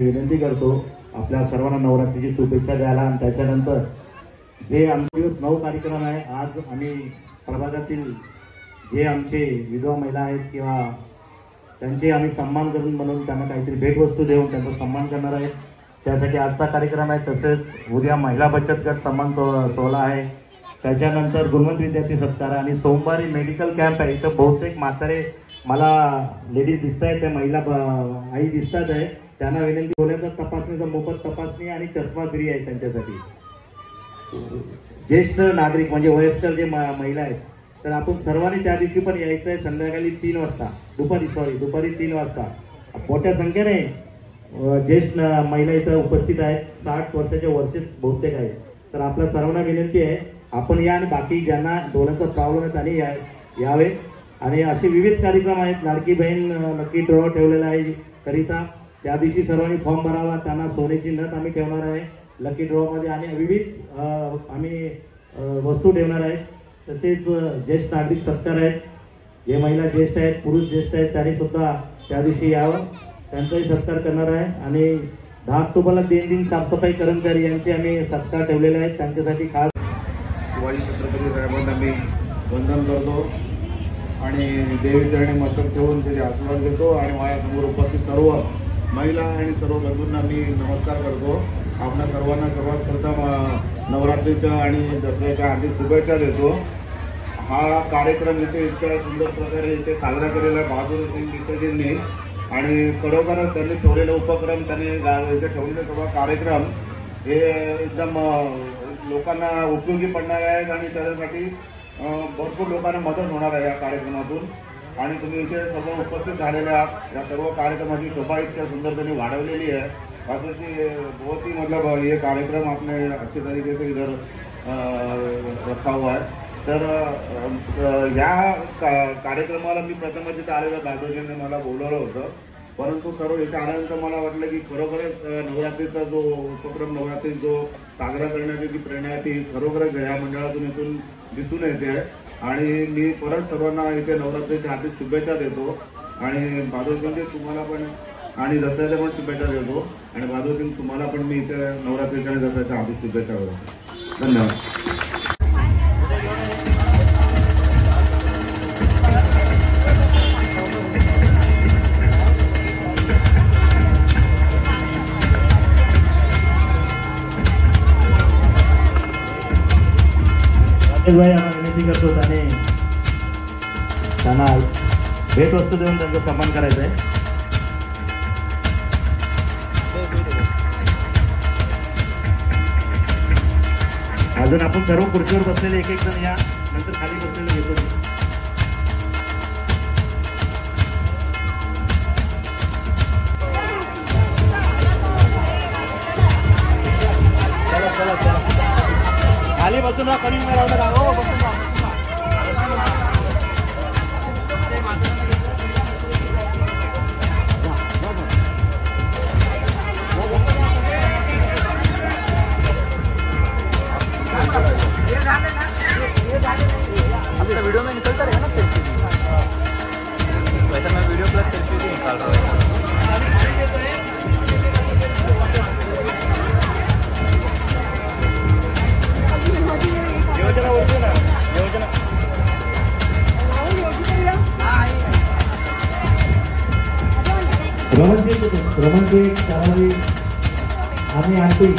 विनंती करतो आपल्या सर्वांना नवरात्रीची शुभेच्छा द्यायला आणि त्याच्यानंतर जे आमचे 9 कार्यक्रम आहे आज आम्ही प्रभागातील जे आमचे विधवा महिला आहेत किंवा त्यांचे आम्ही सन्मान करून म्हणून त्यांना काहीतरी भेटवस्तू देऊन त्यांचा सन्मान करणार आहे त्यासाठी आजचा कार्यक्रम आहे तसेच उद्या महिला बचत गट सन्मान सोहळा आहे त्याच्यानंतर गुणवंत विद्यार्थी सत्कार आणि सोमवारी मेडिकल कॅम्प आहे इथं बहुतेक म्हातारे मला लेडीज दिसत आहेत त्या महिला आई दिसतात आहे त्यांना विनंती डोळ्याचा तपासणीचा मोफत तपासणी आणि चष्मा फ्री आहे त्यांच्यासाठी ज्येष्ठ नागरिक म्हणजे वयस्कर जे महिला आहेत तर आपण सर्वांनी त्या दिवशी पण यायचं आहे संध्याकाळी 3 वाजता दुपारी 3 वाजता मोठ्या संख्येने ज्येष्ठ महिला इथं उपस्थित आहेत 60 वर्षाच्या वरचे बहुतेक आहेत तर आपल्या सर्वांना विनंती आहे आपण या आणि बाकी ज्यांना डोळ्याचा प्रॉब्लेम आहे त्यांनी यावे आणि असे विविध कार्यक्रम आहेत लाडकी बहीण नक्की ड्रॉ ठेवलेला आहे करिता त्या दिवशी सर्वांनी फॉर्म भरावा त्यांना सोन्याची नथ आम्ही ठेवणार आहे लकी ड्रॉमध्ये आणि विविध आम्ही वस्तू ठेवणार आहे तसेच ज्येष्ठ नागरिक सत्कार आहेत जे महिला ज्येष्ठ आहेत पुरुष ज्येष्ठ आहेत त्यांनी सुद्धा त्या दिवशी यावं त्यांचाही सत्कार करणार आहे आणि 10 ऑक्टोबरला दिन साफसफाई कर्मचारी यांचे आम्ही सत्कार ठेवलेले आहेत त्यांच्यासाठी खास शिवाजी छत्रपती साहेबांना मी वंदन करतो आणि देवीचरणी मस्तक ठेवून त्याचे आशीर्वाद घेतो आणि माझ्यासमोर उपस्थित सर्व महिला आणि सर्व बंधूंना मी नमस्कार करतो आपल्या सर्वांना सर्वात प्रथम नवरात्रीच्या आणि दसऱ्याच्या हार्दिक शुभेच्छा देतो हा कार्यक्रम इथे इतक्या सुंदर प्रकारे इथे साजरा केलेला बहादूर सिंग गीताजींनी आणि खरोखरच त्यांनी ठेवलेले उपक्रम त्यांनी इथे ठेवलेले सर्व कार्यक्रम हे एकदम लोकांना उपयोगी पडणार आहेत आणि त्याच्यासाठी भरपूर लोकांना मदत होणार आहे या कार्यक्रमातून आणि तुम्ही इथे सर्व उपस्थित झालेल्या या सर्व कार्यक्रमाची शोभा इतक्या सुंदर त्यांनी वाढवलेली है बाकी बहुत ही मतलब ये कार्यक्रम आपने अच्छे तरीके से इधर रखा हुआ है तर या कार्यक्रमाला मी प्रथमच इथे आलेल्या दादोजींनी मला बोलवलं होतं परंतु सर्व इथे आल्यानंतर मला वाटलं की खरोखरच नवरात्रीचा जो उपक्रम नवरात्री जो साजरा करण्याची जी प्रेरणा आहे ती खरोखरच या मंडळातून इथून दिसून येते आणि मी परत सर्वांना इथे नवरात्रीच्या हार्दिक शुभेच्छा देतो आणि बहादूर सिंग तुम्हाला पण आणि दसऱ्याच्या पण शुभेच्छा देतो आणि बहादूर सिंग तुम्हाला पण मी इथे नवरात्रीच्या आणि दसऱ्याच्या हार्दिक शुभेच्छा देतो धन्यवाद भाई आम्हाला विनंती करतो त्यांना भेटवस्तू देऊन त्यांचा सन्मान करायचा आहे अजून आपण सर्व खुर्चीवर बसलेले एक जण या, नंतर खाली बसलेले घेतो. खाली बसून राहा, कमी नाही राहू नका. हो बसून राहा. वीडियो में निकलता रहेगा ना सेल्फी, वैसा मैं वीडियो प्लस सेल्फी भी निकाल रहा हूँ. योजना बोलतो ना, योजना रमणजी, आम्ही आणतोय.